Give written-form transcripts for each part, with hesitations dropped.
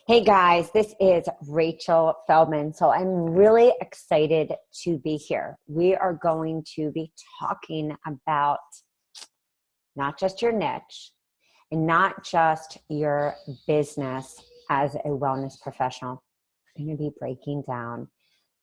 Hey guys, this is Rachel Feldman. So I'm really excited to be here. We are going to be talking about not just your niche and not just your business as a wellness professional. We're going to be breaking down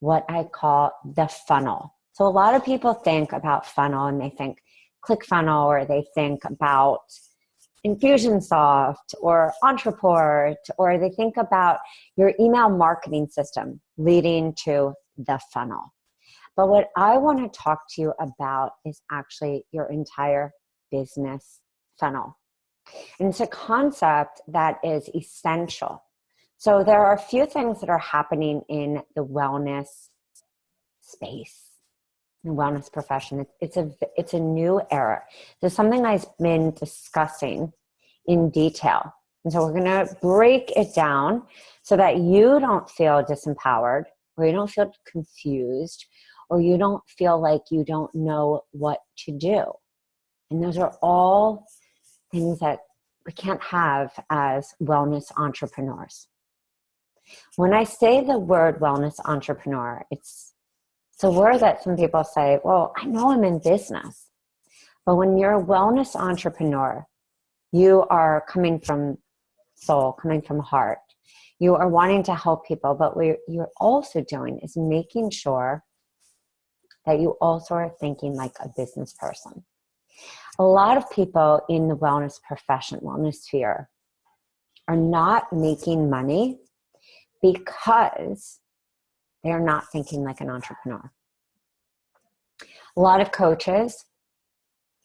what I call the funnel. So a lot of people think about funnel and they think ClickFunnels, or they think about Infusionsoft or Entreport, or they think about your email marketing system leading to the funnel. But what I want to talk to you about is actually your entire business funnel. And it's a concept that is essential. So there are a few things that are happening in the wellness space, the wellness profession. It's a new era. There's something I've been discussing in detail. And so we're going to break it down so that you don't feel disempowered, or you don't feel confused, or you don't feel like you don't know what to do. And those are all things that we can't have as wellness entrepreneurs. When I say the word wellness entrepreneur, it's a word that some people say, well, I know I'm in business. But when you're a wellness entrepreneur, you are coming from soul, coming from heart. You are wanting to help people, but what you're also doing is making sure that you also are thinking like a business person. A lot of people in the wellness profession, wellness sphere, are not making money because they're not thinking like an entrepreneur. A lot of coaches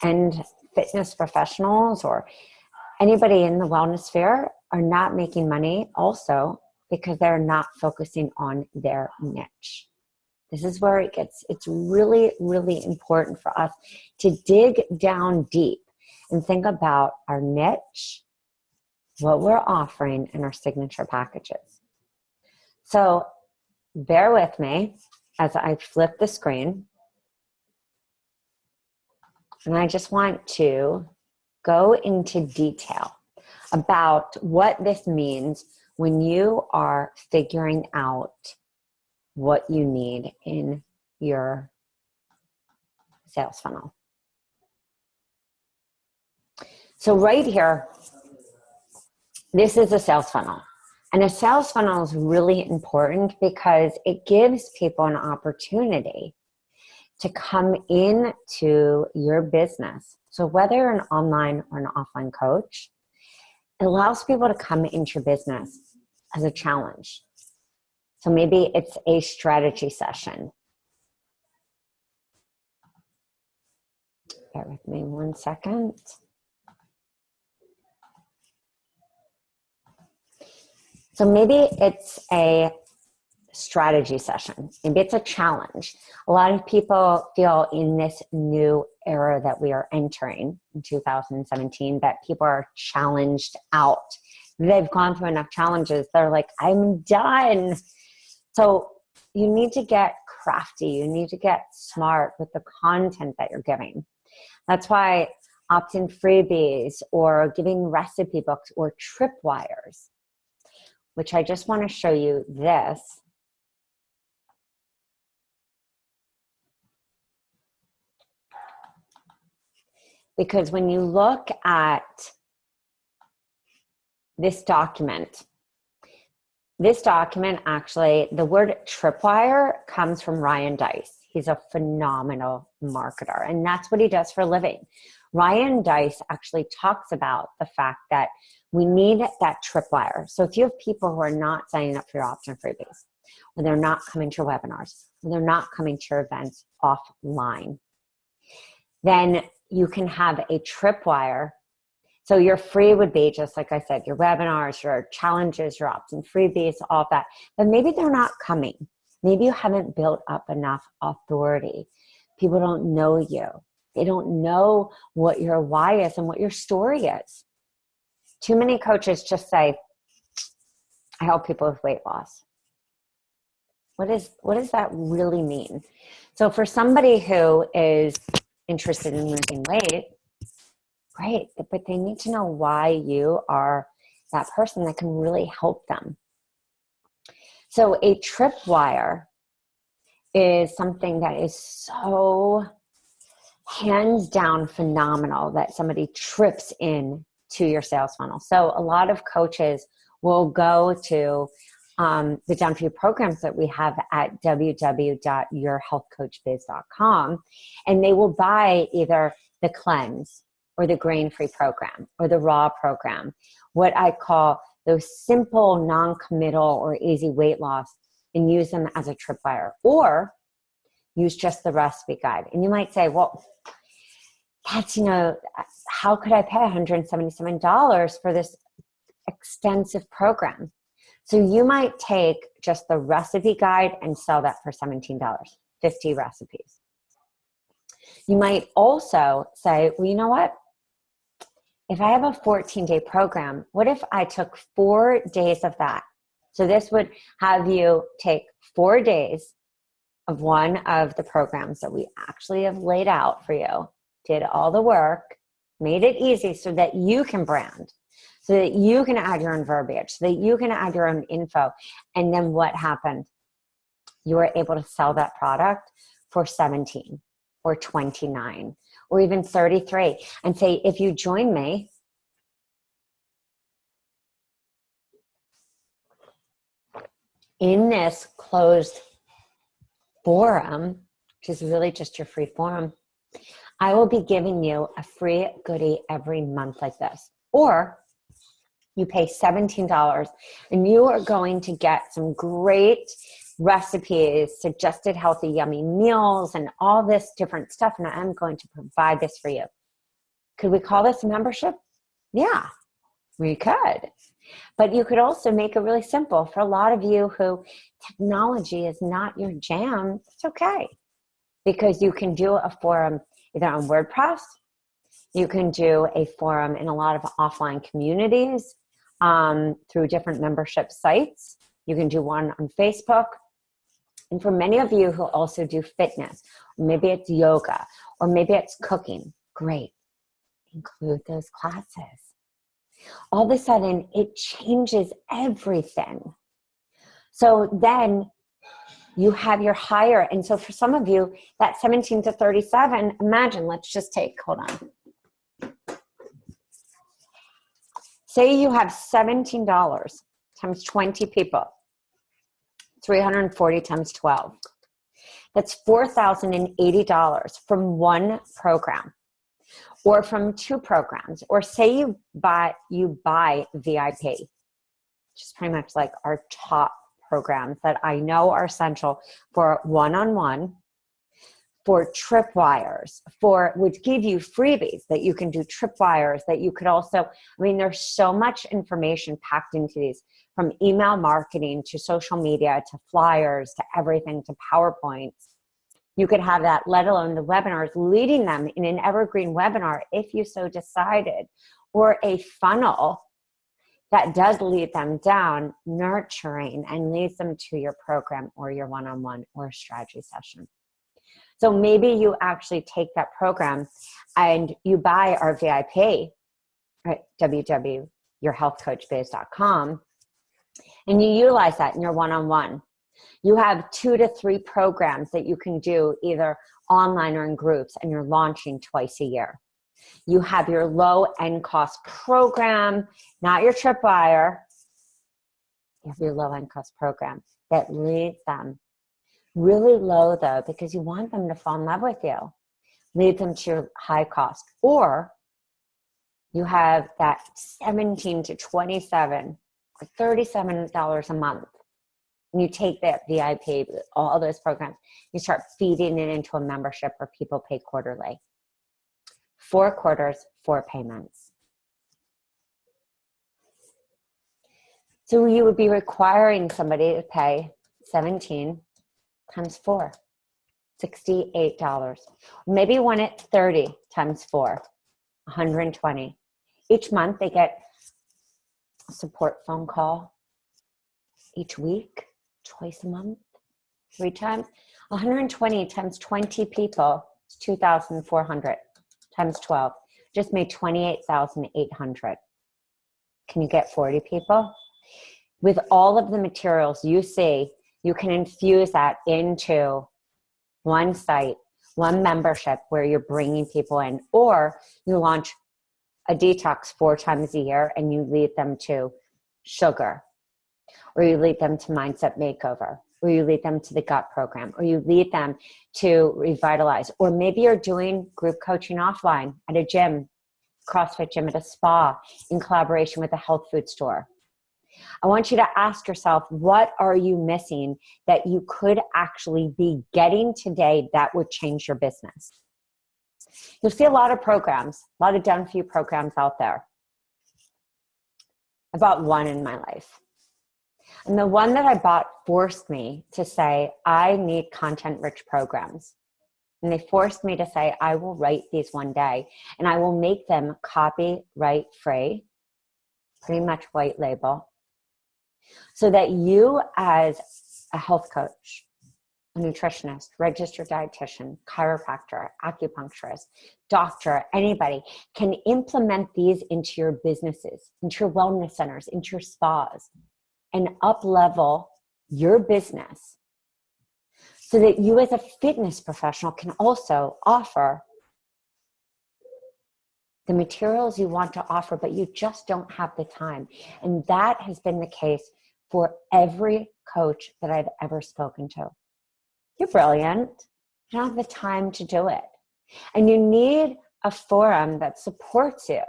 and fitness professionals or anybody in the wellness sphere are not making money also because they're not focusing on their niche. This is where it's really, really important for us to dig down deep and think about our niche, what we're offering, and our signature packages. So bear with me as I flip the screen. And I just want to go into detail about what this means when you are figuring out what you need in your sales funnel. So right here, this is a sales funnel. And a sales funnel is really important because it gives people an opportunity to come into your business. So whether you're an online or an offline coach, it allows people to come into your business as a challenge. So maybe it's a strategy session. Bear with me 1 second. So maybe it's a strategy session. Maybe it's a challenge. A lot of people feel in this new era that we are entering in 2017 that people are challenged out. They've gone through enough challenges. They're like, I'm done. So you need to get crafty. You need to get smart with the content that you're giving. That's why opt-in freebies or giving recipe books or Tripwires, which I just want to show you this. Because when you look at this document actually, the word Tripwire comes from Ryan Deiss. He's a phenomenal marketer, and that's what he does for a living. Ryan Deiss actually talks about the fact that we need that Tripwire. So if you have people who are not signing up for your opt-in freebies, or they're not coming to your webinars, or they're not coming to your events offline, then you can have a Tripwire. So your free would be, just like I said, your webinars, your challenges, your opt-in freebies, all of that. But maybe they're not coming. Maybe you haven't built up enough authority. People don't know you. They don't know what your why is and what your story is. Too many coaches just say, I help people with weight loss. What does that really mean? So for somebody who is interested in losing weight, great, but they need to know why you are that person that can really help them. So a tripwire is something that is so hands down phenomenal that somebody trips in to your sales funnel. So a lot of coaches will go to the Done For You programs that we have at www.yourhealthcoachbiz.com, and they will buy either the cleanse or the grain-free program or the raw program, what I call those simple, non-committal or easy weight loss, and use them as a tripwire, or use just the recipe guide. And you might say, well, that's, how could I pay $177 for this extensive program? So you might take just the recipe guide and sell that for $17, 50 recipes. You might also say, well, you know what? If I have a 14-day program, what if I took 4 days of that? So this would have you take 4 days of one of the programs that we actually have laid out for you, did all the work, made it easy so that you can brand, so that you can add your own verbiage, so that you can add your own info. And then what happened? You were able to sell that product for 17 or 29 or even 33 and say, if you join me, in this closed forum, which is really just your free forum, I will be giving you a free goodie every month like this. Or you pay $17 and you are going to get some great recipes, suggested healthy, yummy meals, and all this different stuff. And I'm going to provide this for you. Could we call this a membership? Yeah, we could. But you could also make it really simple. For a lot of you who technology is not your jam, it's okay. Because you can do a forum either on WordPress, you can do a forum in a lot of offline communities through different membership sites. You can do one on Facebook. And for many of you who also do fitness, or maybe it's yoga, or maybe it's cooking, great. Include those classes. All of a sudden, it changes everything. So then you have your higher. And so for some of you, that 17 to 37, imagine, let's just take, hold on. Say you have $17 times 20 people, 340 times 12. That's $4,080 from one program or from 2 programs. Or say you buy VIP, which is pretty much like our top programs that I know are essential for one-on-one, for tripwires, would give you freebies that you can do tripwires, that you could also, there's so much information packed into these, from email marketing to social media to flyers to everything to PowerPoints. You could have that, let alone the webinars, leading them in an evergreen webinar if you so decided, or a funnel that does lead them down, nurturing, and leads them to your program or your one-on-one or strategy session. So maybe you actually take that program and you buy our VIP at www.yourhealthcoachbiz.com, and you utilize that in your one-on-one. You have 2 to 3 programs that you can do either online or in groups, and you're launching twice a year. You have your low end cost program, not your tripwire. You have your low end cost program that leads them really low, though, because you want them to fall in love with you. Lead them to your high cost. Or you have that 17 to 27 or $37 a month. And you take that VIP, all those programs, you start feeding it into a membership where people pay quarterly. 4 quarters, 4 payments. So you would be requiring somebody to pay 17 times 4, $68. Maybe you want it 30 times 4, $120. Each month they get a support phone call each week, twice a month, 3 times. 120 times 20 people is 2,400 times 12. Just made 28,800. Can you get 40 people? With all of the materials you see, you can infuse that into one site, one membership where you're bringing people in, or you launch a detox 4 times a year and you lead them to sugar, or you lead them to mindset makeover, or you lead them to the gut program, or you lead them to revitalize, or maybe you're doing group coaching offline at a gym, CrossFit gym, at a spa, in collaboration with a health food store. I want you to ask yourself, what are you missing that you could actually be getting today that would change your business? You'll see a lot of programs, a lot of done-for-you programs out there. I bought one in my life. And the one that I bought forced me to say, I need content-rich programs. And they forced me to say, I will write these one day, and I will make them copyright-free, pretty much white label, so that you as a health coach, a nutritionist, registered dietitian, chiropractor, acupuncturist, doctor, anybody can implement these into your businesses, into your wellness centers, into your spas, and up-level your business so that you as a fitness professional can also offer the materials you want to offer, but you just don't have the time. And that has been the case for every coach that I've ever spoken to. You're brilliant. You don't have the time to do it. And you need a forum that supports you,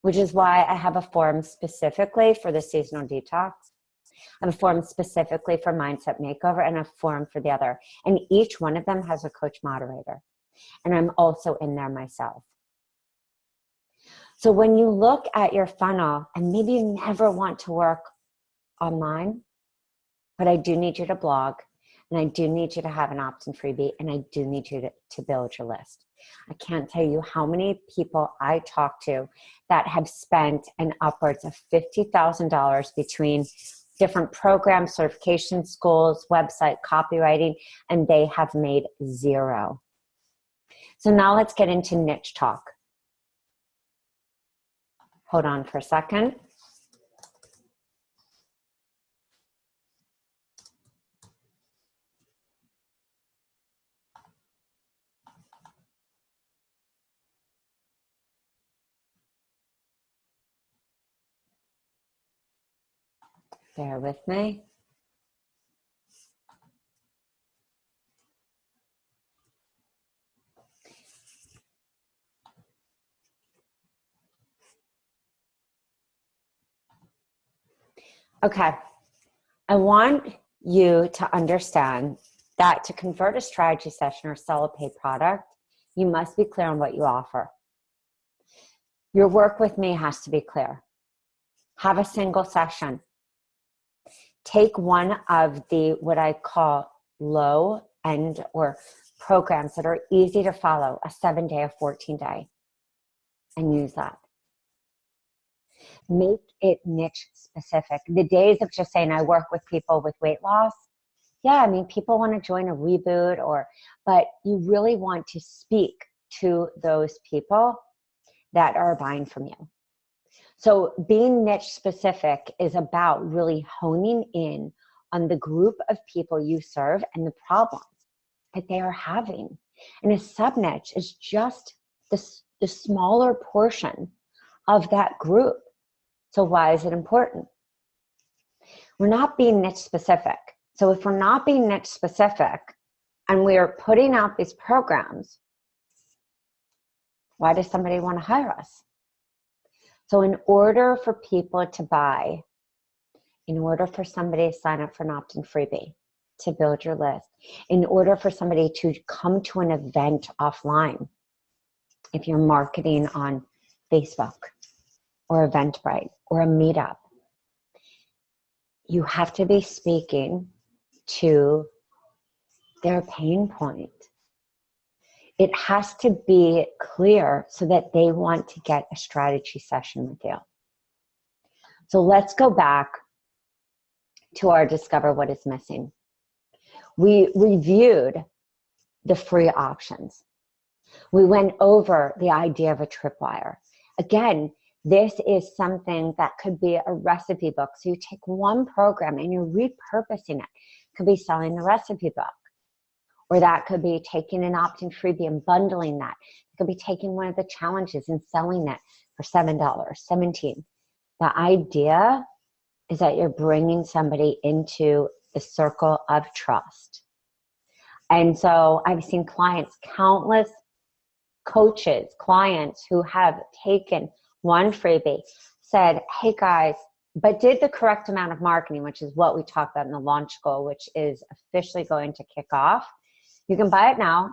which is why I have a forum specifically for the seasonal detox. I have a forum specifically for mindset makeover, and a forum for the other. And each one of them has a coach moderator. And I'm also in there myself. So when you look at your funnel, and maybe you never want to work online, but I do need you to blog, and I do need you to have an opt-in freebie, and I do need you to build your list. I can't tell you how many people I talk to that have spent an upwards of $50,000 between different programs, certification schools, website, copywriting, and they have made zero. So now let's get into niche talk. Hold on for a second. Bear with me. Okay. I want you to understand that to convert a strategy session or sell a paid product, you must be clear on what you offer. Your work with me has to be clear. Have a single session. Take one of the, what I call low end or programs that are easy to follow, a 7-day, a 14-day, and use that. Make it niche specific. The days of just saying I work with people with weight loss, yeah, I mean, people want to join a reboot, but you really want to speak to those people that are buying from you. So being niche specific is about really honing in on the group of people you serve and the problems that they are having. And a sub-niche is just the smaller portion of that group. So why is it important? We're not being niche specific. So if we're not being niche specific and we are putting out these programs, why does somebody want to hire us? So in order for people to buy, in order for somebody to sign up for an opt-in freebie, to build your list, in order for somebody to come to an event offline, if you're marketing on Facebook or Eventbrite or a meetup, you have to be speaking to their pain point. It has to be clear so that they want to get a strategy session with you. So let's go back to our Discover What is Missing. We reviewed the free options. We went over the idea of a tripwire. Again, This is something that could be a recipe book. So you take one program and you're repurposing it. It could be selling the recipe book. Or that could be taking an opt-in freebie and bundling that. It could be taking one of the challenges and selling it for $7, $17. The idea is that you're bringing somebody into the circle of trust. And so I've seen clients, countless coaches, clients who have taken one freebie, said, hey guys, but did the correct amount of marketing, which is what we talked about in the launch goal, which is officially going to kick off. You can buy it now.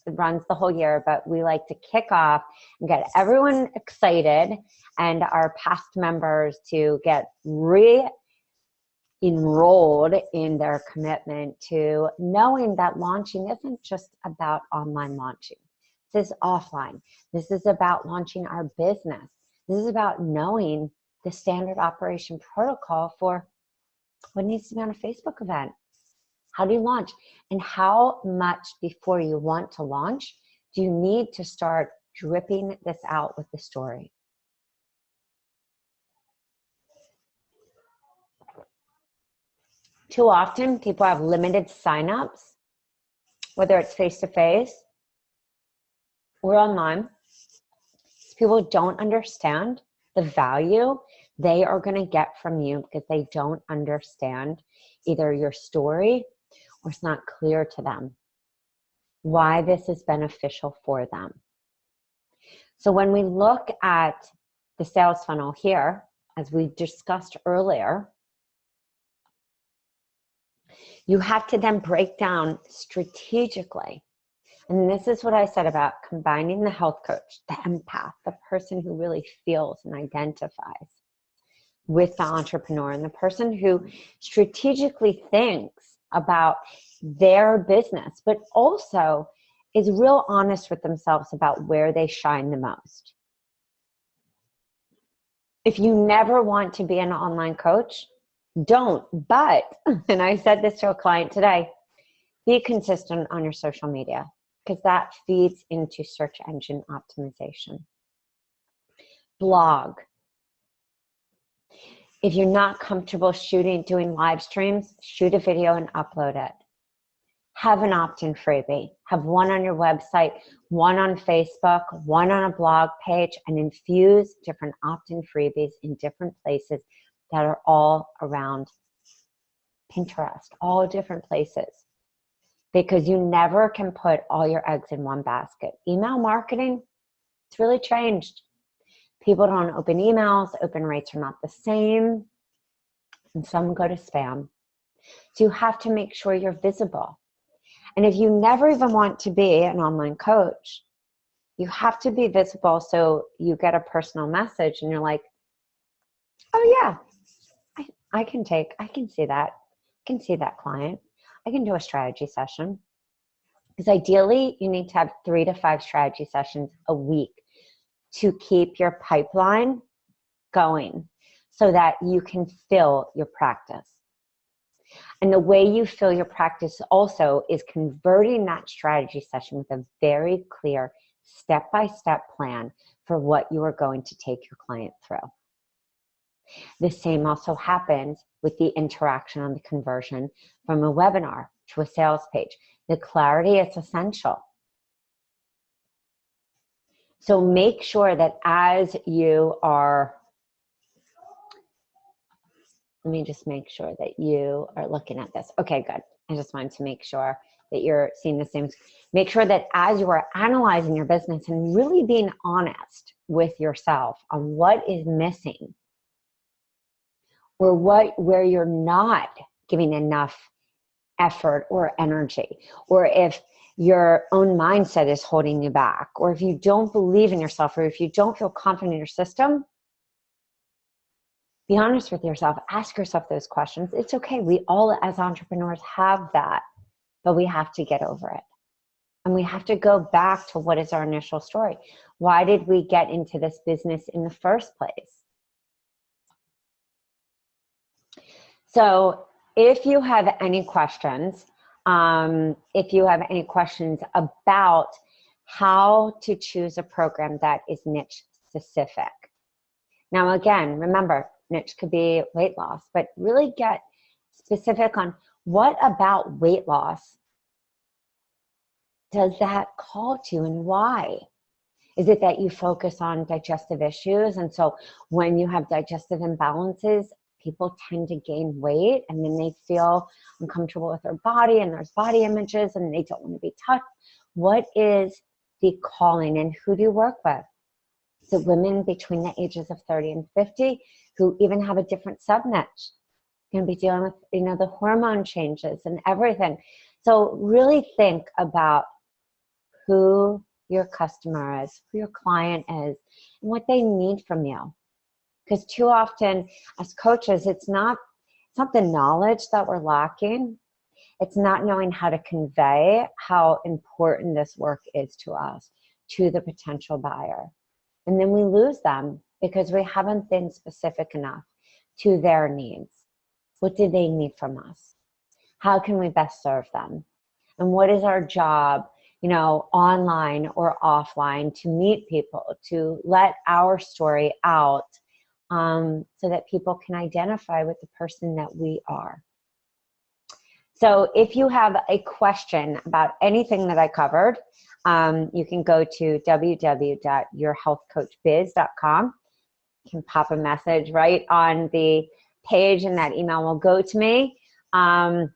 It runs the whole year, but we like to kick off and get everyone excited and our past members to get enrolled in their commitment to knowing that launching isn't just about online launching. This is offline. This is about launching our business. This is about knowing the standard operation protocol for what needs to be on a Facebook event. How do you launch? And how much before you want to launch do you need to start dripping this out with the story? Too often, people have limited signups, whether it's face-to-face or online. People don't understand the value they are going to get from you because they don't understand either your story or it's not clear to them why this is beneficial for them. So when we look at the sales funnel here, as we discussed earlier, you have to then break down strategically. And this is what I said about combining the health coach, the empath, the person who really feels and identifies with the entrepreneur, and the person who strategically thinks about their business, but also is real honest with themselves about where they shine the most. If you never want to be an online coach, don't. But, and I said this to a client today, be consistent on your social media because that feeds into search engine optimization. Blog. If you're not comfortable doing live streams, shoot a video and upload it. Have an opt-in freebie. Have one on your website, one on Facebook, one on a blog page, and infuse different opt-in freebies in different places that are all around Pinterest, all different places. Because you never can put all your eggs in one basket. Email marketing, it's really changed. People don't open emails, open rates are not the same, and some go to spam. So you have to make sure you're visible. And if you never even want to be an online coach, you have to be visible so you get a personal message and you're like, oh yeah, I can see that. I can see that client. I can do a strategy session. Because ideally, you need to have 3 to 5 strategy sessions a week to keep your pipeline going so that you can fill your practice. And the way you fill your practice also is converting that strategy session with a very clear step-by-step plan for what you are going to take your client through. The same also happens with the interaction on the conversion from a webinar to a sales page. The clarity is essential. So make sure that as you are, let me just make sure that you are looking at this. Okay, good. I just wanted to make sure that you're seeing the same. Make sure that as you are analyzing your business and really being honest with yourself on what is missing or where you're not giving enough effort or energy, or if your own mindset is holding you back, or if you don't believe in yourself, or if you don't feel confident in your system, be honest with yourself. Ask yourself those questions. It's okay. We all as entrepreneurs have that, but we have to get over it. And we have to go back to what is our initial story. Why did we get into this business in the first place? So if you have any questions, about how to choose a program that is niche specific, Now, again, remember, niche could be weight loss, but really get specific on what about weight loss does that call to and why? Is it that you focus on digestive issues? And so when you have digestive imbalances, people tend to gain weight and then they feel uncomfortable with their body and there's body images and they don't want to be touched. What is the calling and who do you work with? So women between the ages of 30 and 50 who even have a different sub-niche, going to be dealing with, the hormone changes and everything. So really think about who your customer is, who your client is, and what they need from you. Because too often as coaches, it's not the knowledge that we're lacking. It's not knowing how to convey how important this work is to us, to the potential buyer. And then we lose them because we haven't been specific enough to their needs. What do they need from us? How can we best serve them? And what is our job, online or offline, to meet people, to let our story out, so that people can identify with the person that we are. So if you have a question about anything that I covered, you can go to www.yourhealthcoachbiz.com. You can pop a message right on the page and that email will go to me. Or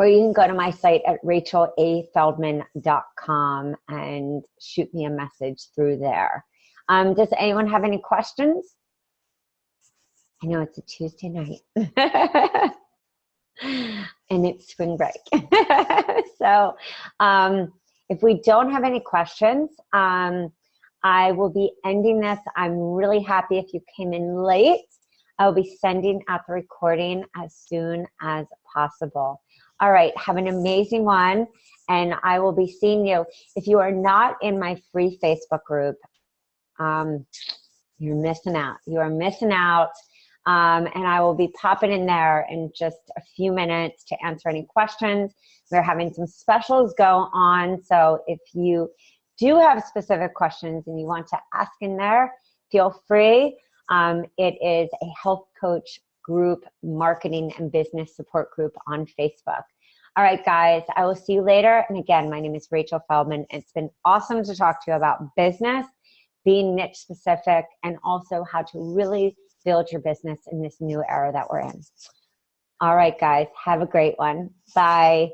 you can go to my site at rachelafeldman.com and shoot me a message through there. Does anyone have any questions? I know it's a Tuesday night. And it's spring break. So if we don't have any questions, I will be ending this. I'm really happy if you came in late. I'll be sending out the recording as soon as possible. All right, have an amazing one, and I will be seeing you. If you are not in my free Facebook group, you're missing out. You are missing out. And I will be popping in there in just a few minutes to answer any questions. We're having some specials go on, so if you do have specific questions and you want to ask in there, feel free. It is a health coach group, marketing and business support group on Facebook. All right, guys, I will see you later. And again, my name is Rachel Feldman. It's been awesome to talk to you about business, being niche specific, and also how to really build your business in this new era that we're in. All right, guys, have a great one. Bye.